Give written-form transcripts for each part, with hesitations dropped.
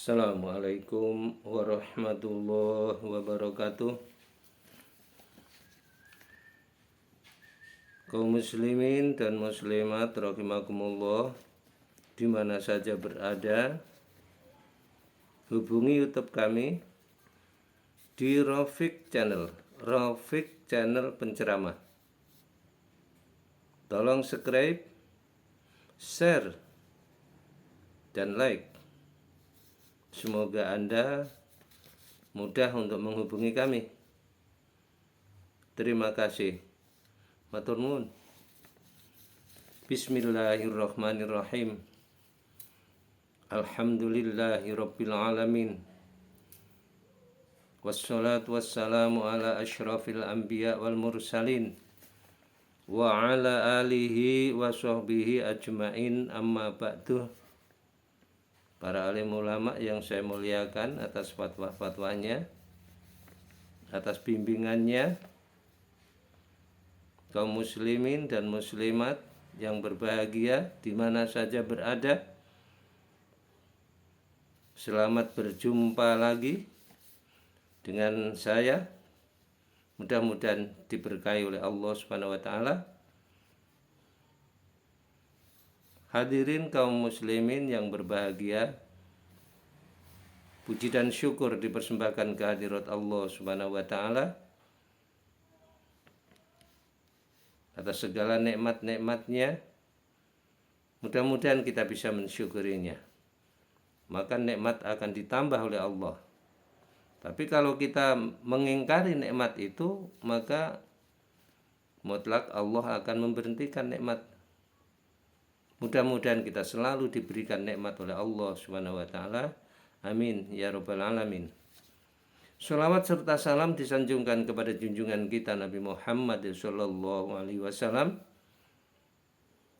Assalamualaikum warahmatullahi wabarakatuh. Kaum muslimin dan muslimat rahimakumullah, di mana saja berada, hubungi YouTube kami di Rafiq Channel Penceramah. Tolong subscribe, share, dan like. Semoga Anda mudah untuk menghubungi kami. Terima kasih. Matur nuwun. Bismillahirrahmanirrahim. Alhamdulillahirabbil alamin. Wassalatu wassalamu ala asyrafil anbiya wal mursalin wa ala alihi wa sahbihi ajmain, amma ba'du. Para alim ulama yang saya muliakan atas fatwa-fatwanya, atas bimbingannya, kaum muslimin dan muslimat yang berbahagia di mana saja berada, selamat berjumpa lagi dengan saya. Mudah-mudahan diberkahi oleh Allah Subhanahu wa taala. Hadirin kaum muslimin yang berbahagia, puji dan syukur dipersembahkan kehadirat Allah Subhanahu wa taala atas segala nikmat-nikmatnya. Mudah-mudahan kita bisa mensyukurinya, maka nikmat akan ditambah oleh Allah. Tapi kalau kita mengingkari nikmat itu, maka mutlak Allah akan memberhentikan nikmat. Mudah-mudahan kita selalu diberikan nikmat oleh Allah Subhanahu wa taala. Amin ya rabbal alamin. Shalawat serta salam disanjungkan kepada junjungan kita Nabi Muhammad sallallahu alaihi wasallam,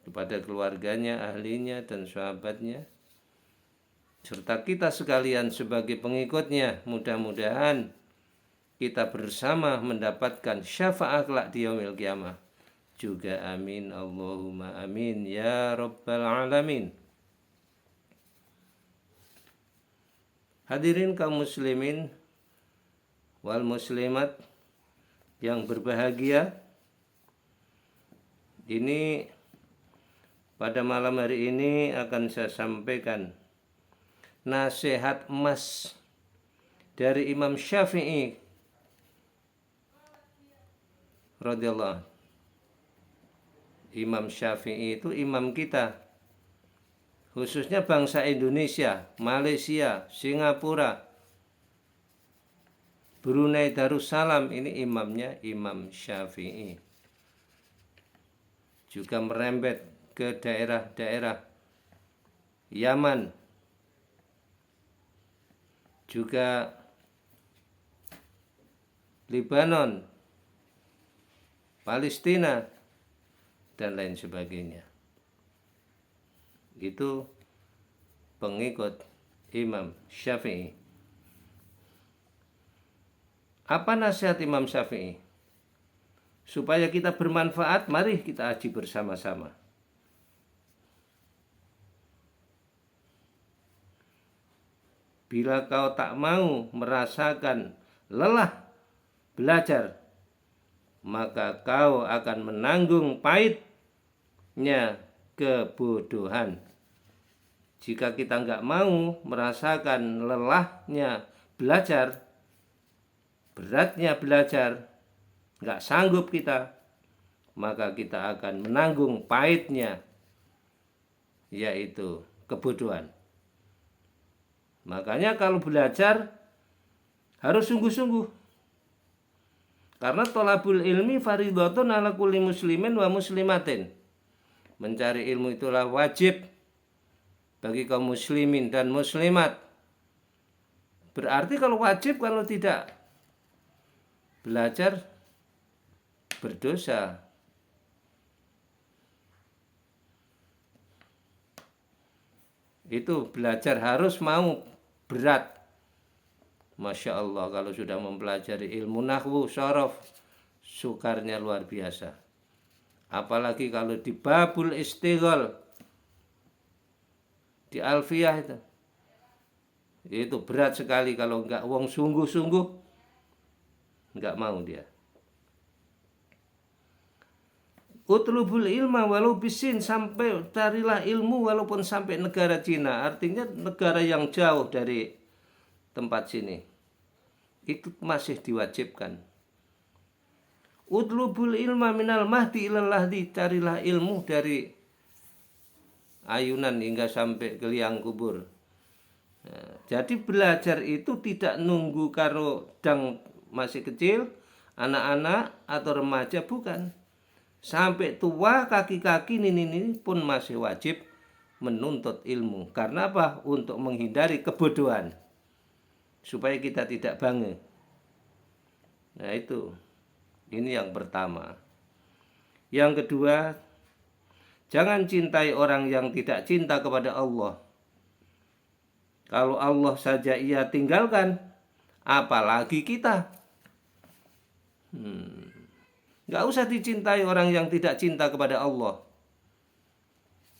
kepada keluarganya, ahlinya, dan sahabatnya, serta kita sekalian sebagai pengikutnya. Mudah-mudahan kita bersama mendapatkan syafaat kelak di yaumil qiyamah juga. Amin Allahumma amin ya rabbal alamin. Hadirin kaum muslimin wal muslimat yang berbahagia, ini pada malam hari ini akan saya sampaikan nasihat emas dari Imam Syafi'i radhiyallahu anhu. Imam Syafi'i itu imam kita, khususnya bangsa Indonesia, Malaysia, Singapura, Brunei Darussalam, ini imamnya Imam Syafi'i. Juga merembet ke daerah-daerah Yaman, juga Lebanon, Palestina, dan lain sebagainya. Itu pengikut Imam Syafi'i. Apa nasihat Imam Syafi'i? Supaya kita bermanfaat, mari kita aji bersama-sama. Bila kau tak mau merasakan lelah belajar, maka kau akan menanggung pahitnya kebodohan. Jika kita nggak mau merasakan lelahnya belajar, beratnya belajar, nggak sanggup kita, maka kita akan menanggung pahitnya, yaitu kebodohan. Makanya kalau belajar harus sungguh-sungguh. Karena thalabul ilmi fardhatun ala kulli muslimin wa muslimatin. Mencari ilmu itulah wajib bagi kaum muslimin dan muslimat. Berarti kalau wajib, kalau tidak belajar berdosa. Itu belajar harus mau, berat. Masya Allah, kalau sudah mempelajari ilmu nahwu, sorof, sukarnya luar biasa. Apalagi kalau di babul istighol, di alfiyah Itu berat sekali kalau enggak wong sungguh-sungguh, enggak mau dia. Utlubul ilma walau bisin, sampai carilah ilmu walaupun sampai negara Cina, artinya negara yang jauh dari tempat sini. Itu masih diwajibkan. Utlubul ilma minal mahdi ilal lahdi, carilah ilmu dari ayunan hingga sampai ke liang kubur. Nah, jadi belajar itu tidak nunggu karo dang masih kecil, anak-anak atau remaja, bukan. Sampai tua, kaki-kaki, nini pun masih wajib menuntut ilmu. Karena apa? Untuk menghindari kebodohan, supaya kita tidak bange. Nah itu, ini yang pertama. Yang kedua, jangan cintai orang yang tidak cinta kepada Allah. Kalau Allah saja ia tinggalkan, apalagi kita. Gak usah dicintai orang yang tidak cinta kepada Allah.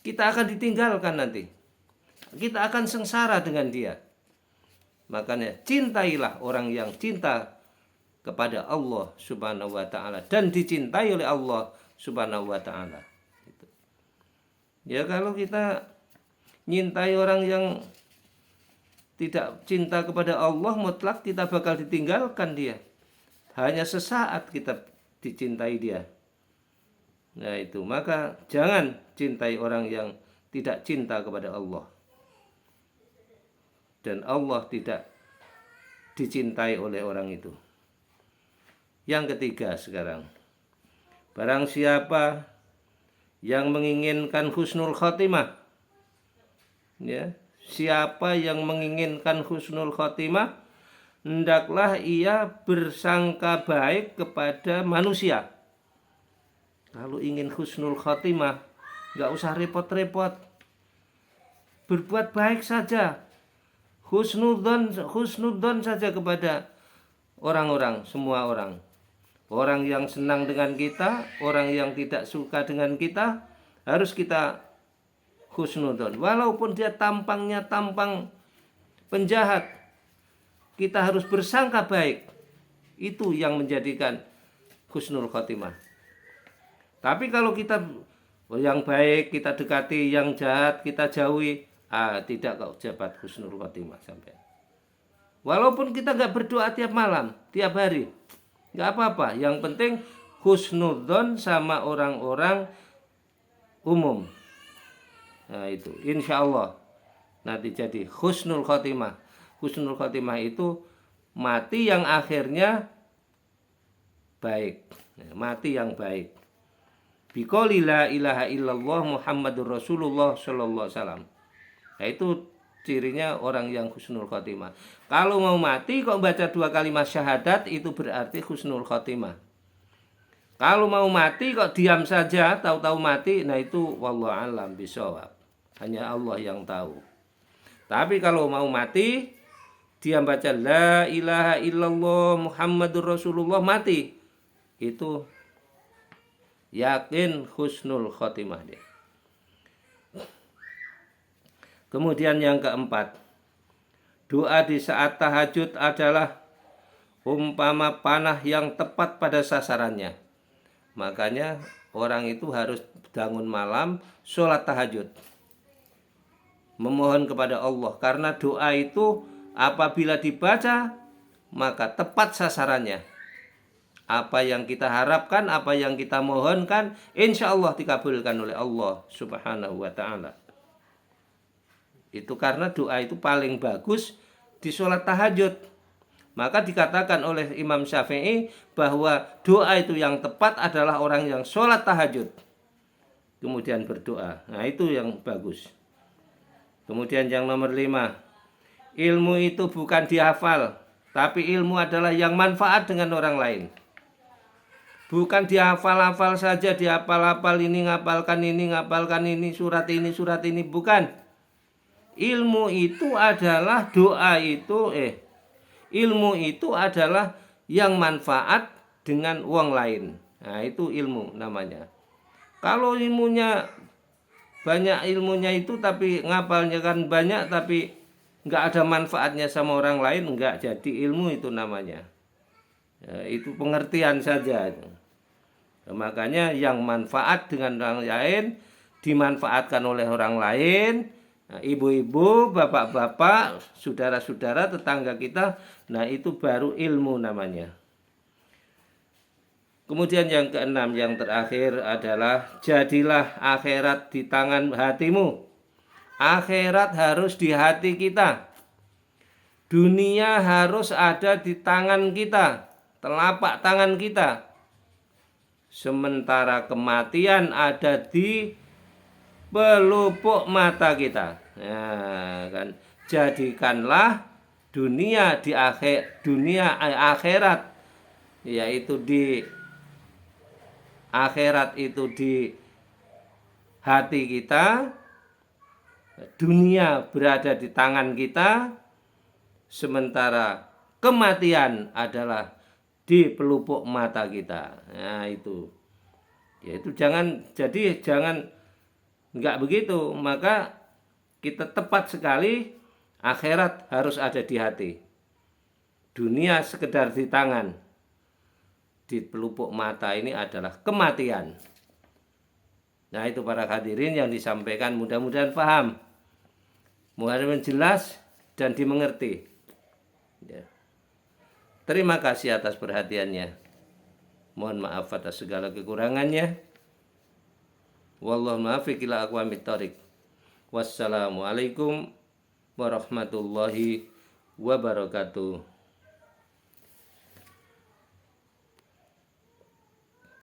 Kita akan ditinggalkan nanti. Kita akan sengsara dengan dia. Makanya cintailah orang yang cinta kepada Allah subhanahu wa ta'ala, dan dicintai oleh Allah subhanahu wa ta'ala. Ya kalau kita nyintai orang yang tidak cinta kepada Allah, mutlak kita bakal ditinggalkan dia. Hanya sesaat kita dicintai dia. Nah itu, maka jangan cintai orang yang tidak cinta kepada Allah. Dan Allah tidak dicintai oleh orang itu. Yang ketiga sekarang, barang siapa yang menginginkan husnul khotimah, ya, siapa yang menginginkan husnul khotimah, hendaklah ia bersangka baik kepada manusia. Kalau ingin husnul khotimah, gak usah repot-repot, berbuat baik saja, husnudzon saja kepada orang-orang, semua orang. Orang yang senang dengan kita, orang yang tidak suka dengan kita, harus kita husnudzon. Walaupun dia tampangnya tampang penjahat, kita harus bersangka baik. Itu yang menjadikan husnul khotimah. Tapi kalau kita yang baik kita dekati, yang jahat kita jauhi, tidak kau dapat husnul khotimah sampai. Walaupun kita gak berdoa tiap malam, tiap hari, gak apa-apa. Yang penting husnudzon sama orang-orang umum. Nah itu, insya Allah nanti jadi husnul khotimah. Husnul khotimah itu mati yang akhirnya baik, mati yang baik. Biqouli la ilaha illallah Muhammadur Rasulullah sallallahu alaihi wasallam. Nah itu cirinya orang yang husnul khotimah. Kalau mau mati kok baca 2 kalimat syahadat, itu berarti husnul khotimah. Kalau mau mati kok diam saja, tahu-tahu mati, nah itu wallahu alam bisawab. Hanya Allah yang tahu. Tapi kalau mau mati, dia baca la ilaha illallah Muhammadur Rasulullah, mati, itu yakin husnul khotimah dia. Kemudian yang keempat, doa di saat tahajud adalah umpama panah yang tepat pada sasarannya. Makanya orang itu harus bangun malam, sholat tahajud, memohon kepada Allah. Karena doa itu apabila dibaca, maka tepat sasarannya. Apa yang kita harapkan, apa yang kita mohonkan, insya Allah dikabulkan oleh Allah subhanahu wa ta'ala. Itu karena doa itu paling bagus di sholat tahajud. Maka dikatakan oleh Imam Syafi'i bahwa doa itu yang tepat adalah orang yang sholat tahajud kemudian berdoa. Nah itu yang bagus. Kemudian yang nomor 5, ilmu itu bukan dihafal, tapi ilmu adalah yang manfaat dengan orang lain. Bukan dihafal-hafal saja, dihafal-hafal ini, ngapalkan ini, surat ini, bukan. Ilmu itu adalah ilmu itu adalah yang manfaat dengan wong lain. Nah, itu ilmu namanya. Kalau ilmunya banyak, ilmunya itu tapi ngapalnya kan banyak tapi nggak ada manfaatnya sama orang lain, nggak jadi ilmu itu namanya. Ya, itu pengertian saja. Makanya yang manfaat dengan orang lain dimanfaatkan oleh orang lain. Nah, ibu-ibu, bapak-bapak, saudara-saudara, tetangga kita, nah itu baru ilmu namanya. Kemudian yang keenam, yang terakhir adalah jadilah akhirat di tangan hatimu. Akhirat harus di hati kita. Dunia harus ada di tangan kita, telapak tangan kita. Sementara kematian ada di pelupuk mata kita. Nah, kan jadikanlah dunia di akhirat, yaitu di akhirat itu di hati kita, dunia berada di tangan kita, sementara kematian adalah di pelupuk mata kita. Nah itu, yaitu jangan nggak begitu, maka kita tepat sekali, akhirat harus ada di hati, dunia sekedar di tangan, di pelupuk mata ini adalah kematian. Nah itu para hadirin yang disampaikan, mudah-mudahan paham, mudah-mudahan jelas dan dimengerti. Ya. Terima kasih atas perhatiannya. Mohon maaf atas segala kekurangannya. Wallahu muwaffiq ila aqwamit thoriq. Wassalamualaikum warahmatullahi wabarakatuh.